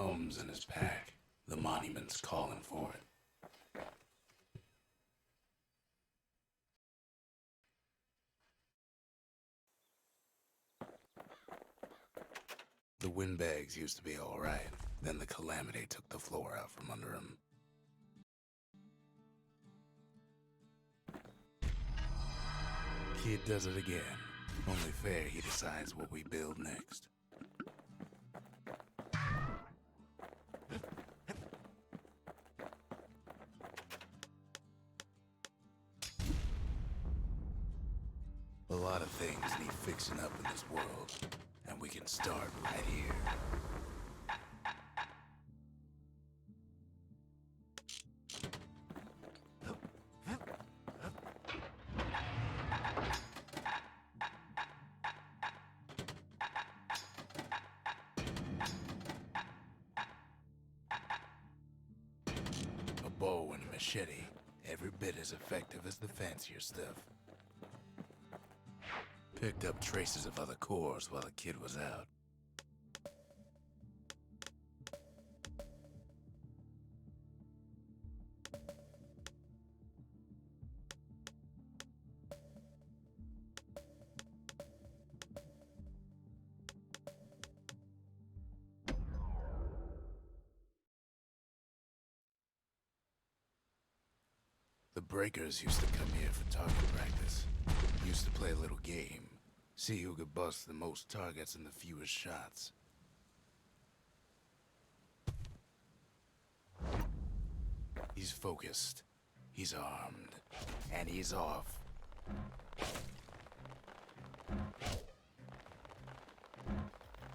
homes in his pack. The monument's calling for it. The windbags used to be all right. Then the calamity took the floor out from under him. Kid does it again. Only fair he decides what we build next. A lot of things need fixing up in this world, and we can start right here. A bow and a machete, every bit as effective as the fancier stuff. Picked up traces of other cores while the kid was out. The breakers used to come here for target practice. Used to play a little game. See who could bust the most targets and the fewest shots. He's focused. He's armed. And he's off.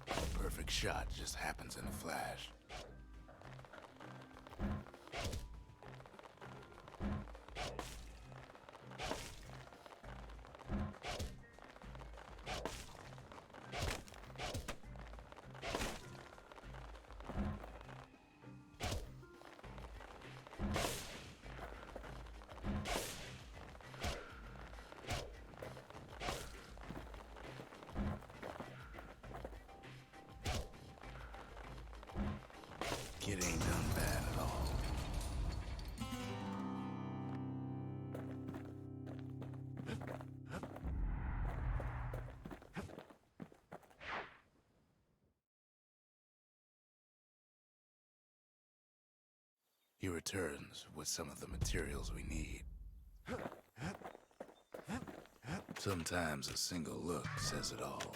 A perfect shot just happens in a flash. Kid ain't done bad at all. He returns with some of the materials we need. Sometimes a single look says it all.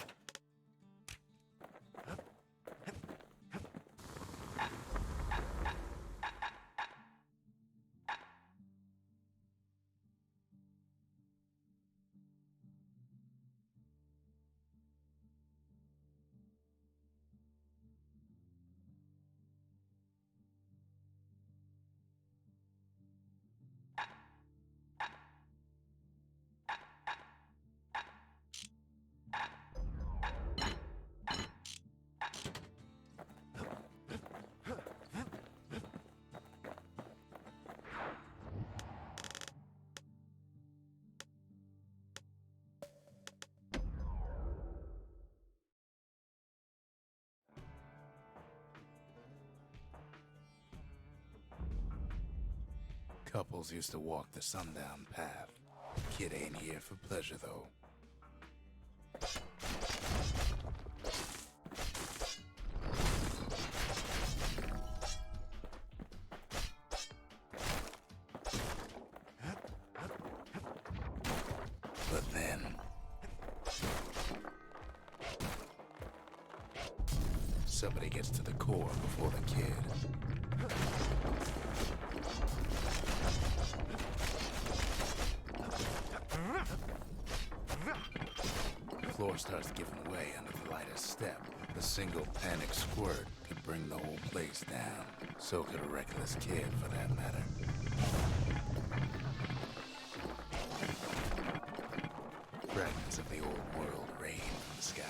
Couples used to walk the sundown path. Kid ain't here for pleasure, though. But then... somebody gets to the core before the kid. The floor starts giving way under the lightest step. A single panic squirt could bring the whole place down. So could a reckless kid, for that matter. Fragments of the old world rain from the sky.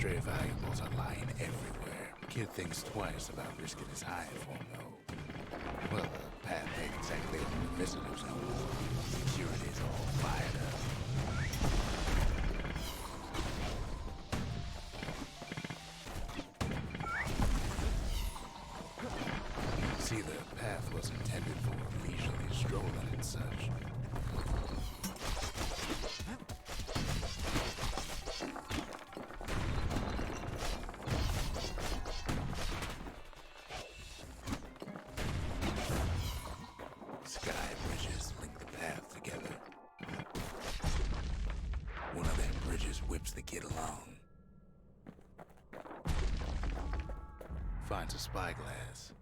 Stray valuables are lying everywhere. Kid thinks twice about risking his hide for him, though. Well, the path ain't exactly open to visitors no more. Security's all fired up. See, the path was intended for leisurely strolling and such. Sky bridges link the path together. One of them bridges whips the kid along. Finds a spyglass,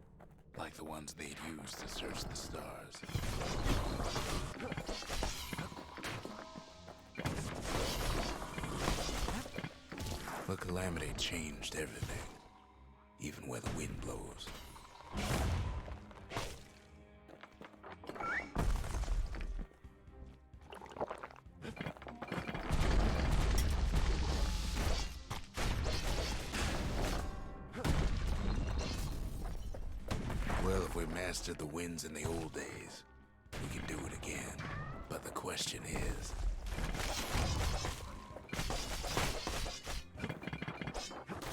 like the ones they'd use to search the stars. The calamity changed everything, even where the wind blows. Well, if we mastered the winds in the old days, we can do it again. But the question is,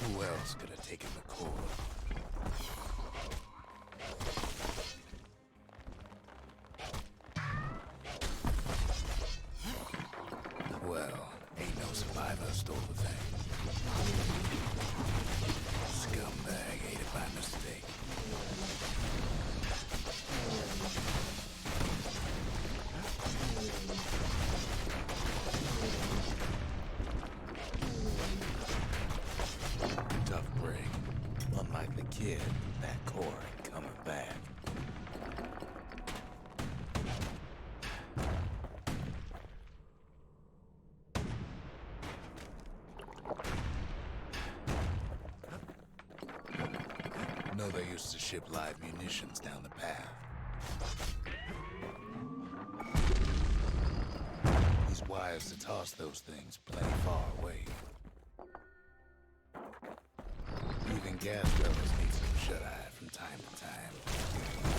who else could have taken the cord? Well, ain't no survivor stole the thing. Scumbag ate it by mistake. Tough break. Unlike the kid, that core ain't coming back. No, they used to ship live munitions down the path. These wires to toss those things plenty far away. Even gas fellas need some shut-eye from time to time.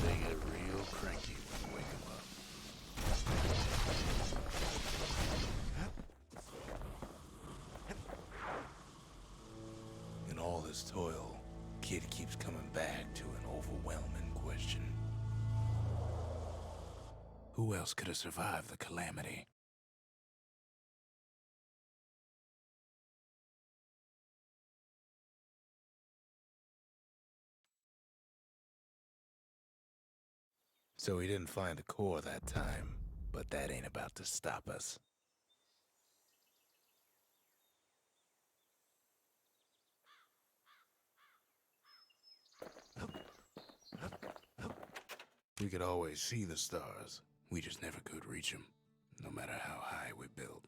They get real cranky when you wake them up. In all this toil, kid keeps coming back to an overwhelming question. Who else could have survived the calamity? So he didn't find a core that time, but that ain't about to stop us. We could always see the stars. We just never could reach them, no matter how high we built.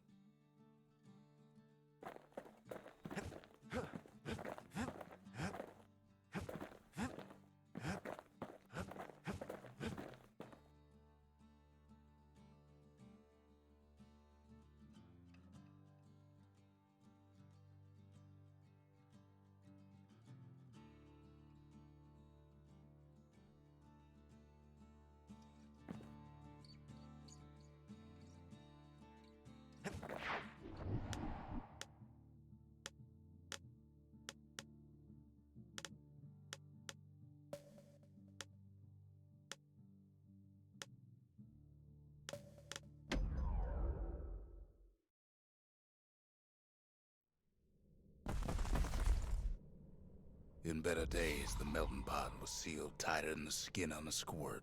In better days, the melting pot was sealed tighter than the skin on a squirt.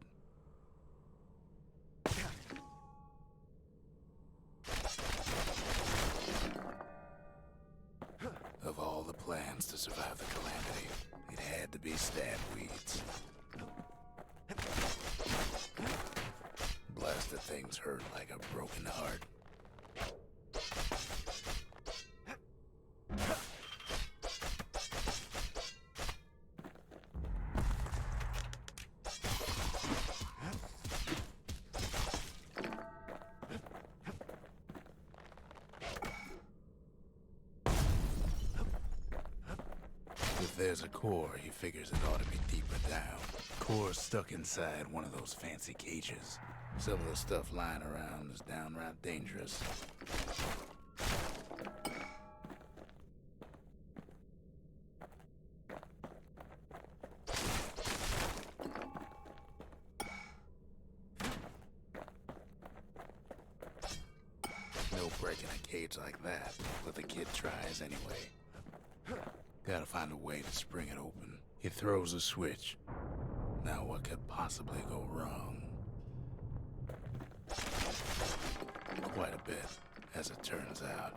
Of all the plans to survive the calamity, it had to be stab weeds. Blasted things hurt like a broken heart. If there's a core, he figures it ought to be deeper down. Core's stuck inside one of those fancy cages. Some of the stuff lying around is downright dangerous. No breaking a cage like that, but the kid tries anyway. Gotta find a way to spring it open. He throws a switch. Now what could possibly go wrong? Quite a bit, as it turns out.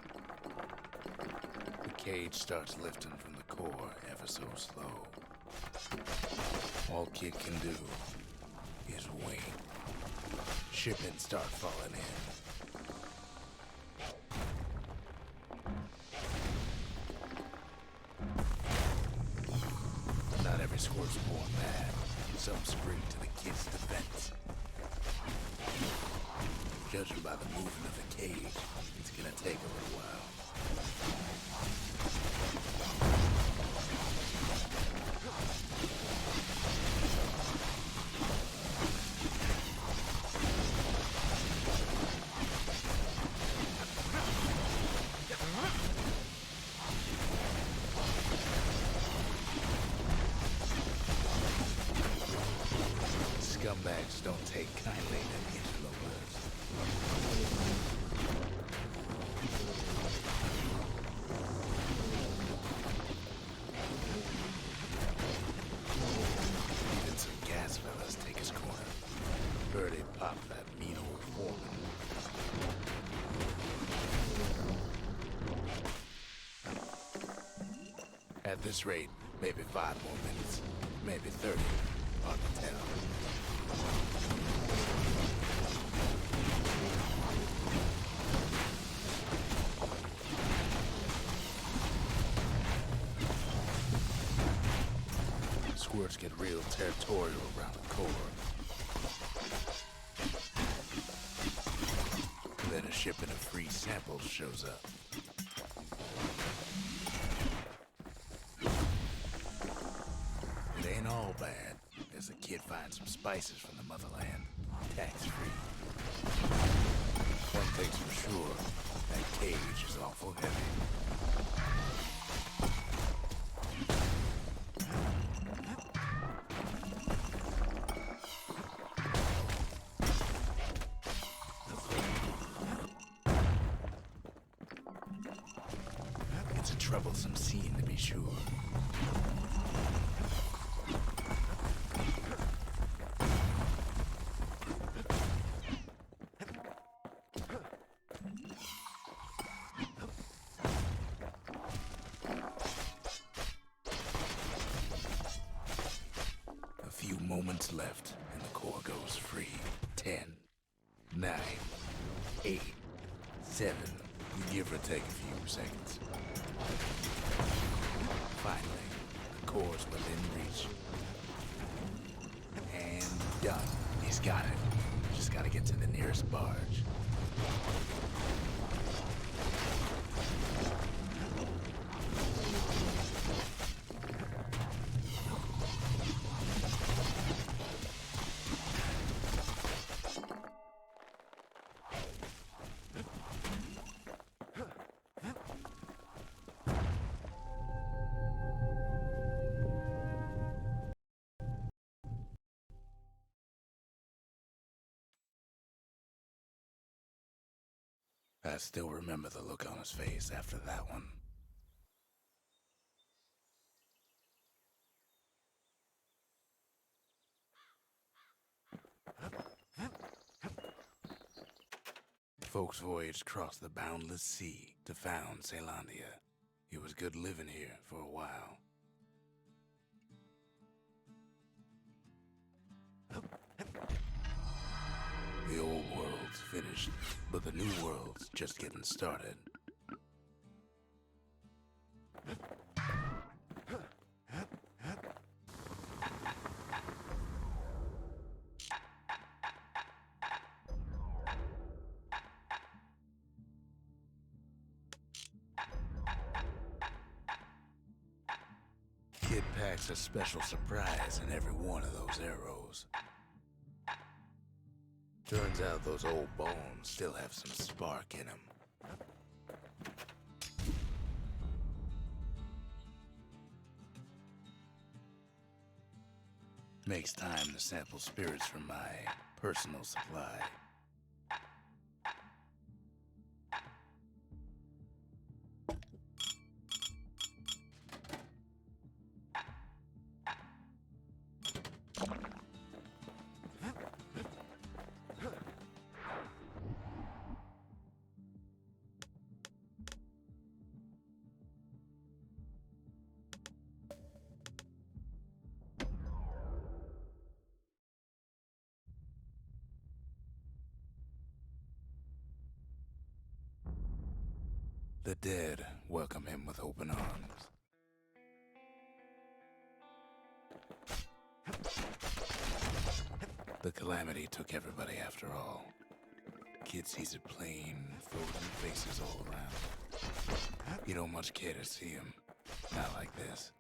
The cage starts lifting from the core ever so slow. All Kid can do is wait. Shipments start falling in. Not every squirt's born bad. Some spring to the kid's defense. Judging by the movement of the cage, it's gonna take a little while. Scumbags don't take kindly to interlopers. Even some gas fellas take his corner. Heard he popped that mean old foreman. At this rate, maybe 5 more minutes, maybe 30, hard to tell. Squirts get real territorial around the core. Then a shipment of free samples shows up. It ain't all bad, as the kid finds some spices from the motherland, tax-free. One thing's for sure, that cage is awful heavy. It's a troublesome scene, to be sure. A few moments left, and the core goes free. 10, 9, 8, 7. Give or take a few seconds. Finally, the core's within reach. And done. He's got it. Just gotta get to the nearest barge. I still remember the look on his face after that one. Folks voyaged across the boundless sea to found Ceylondia. It was good living here for a while. The old world's finished, but the new world's just getting started. Kid kid packs a special surprise in every one of those arrows. Turns out those old bones still have some spark in them. Makes time to sample spirits from my personal supply. The dead welcome him with open arms. The calamity took everybody after all. Kid sees it plain, frozen faces all around. You don't much care to see him. Not like this.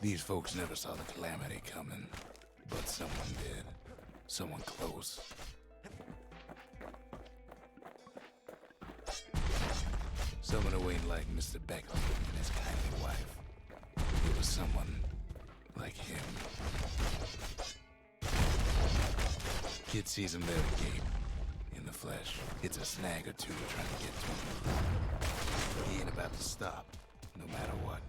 These folks never saw the calamity coming, but someone did. Someone close. Someone who ain't like Mr. Beckley and his kindly wife. It was someone like him. Kid sees him there agape, in the flesh. Hits a snag or two trying to get to him. But he ain't about to stop, no matter what.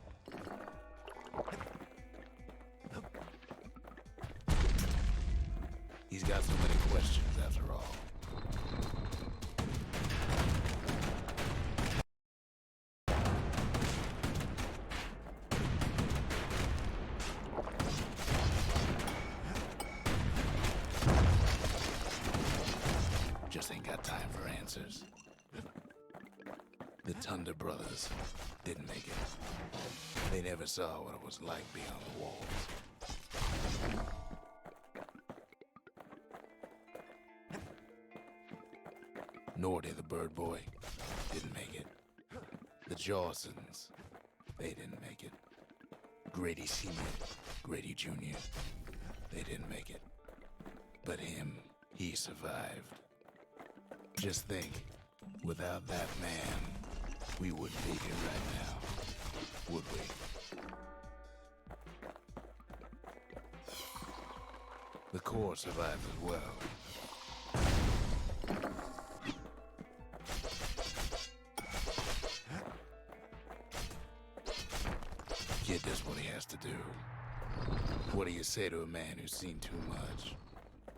He's got so many questions after all. Just ain't got time for answers. The Thunder brothers didn't make it. They never saw what it was like beyond the walls. Nor did the Bird Boy. Didn't make it. The Jawsons. They didn't make it. Grady Sr., Grady Jr. They didn't make it. But him, he survived. Just think, without that man, we wouldn't be here right now, would we? The Corps survived as well. Kid does what he has to do. What do you say to a man who's seen too much?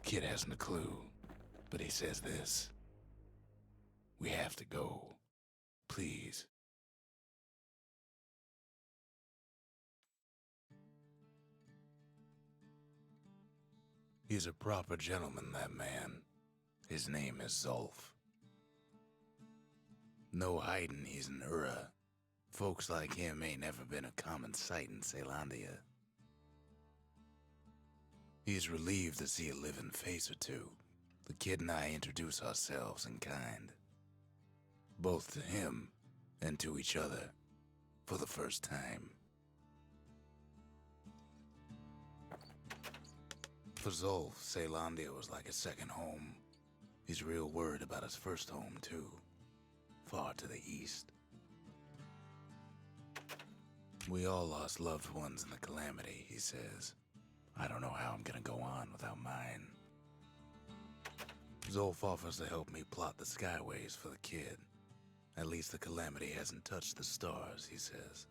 Kid hasn't a clue, but he says this. We have to go. Please. He's a proper gentleman, that man. His name is Zulf. No hiding he's an Ura. Folks like him ain't never been a common sight in Caelondia. He's relieved to see a living face or two. The kid and I introduce ourselves in kind. Both to him and to each other for the first time. For Zulf, Caelondia was like a second home. He's real worried about his first home, too. Far to the east. We all lost loved ones in the calamity, he says. I don't know how I'm gonna go on without mine. Zulf offers to help me plot the skyways for the kid. At least the calamity hasn't touched the stars, he says.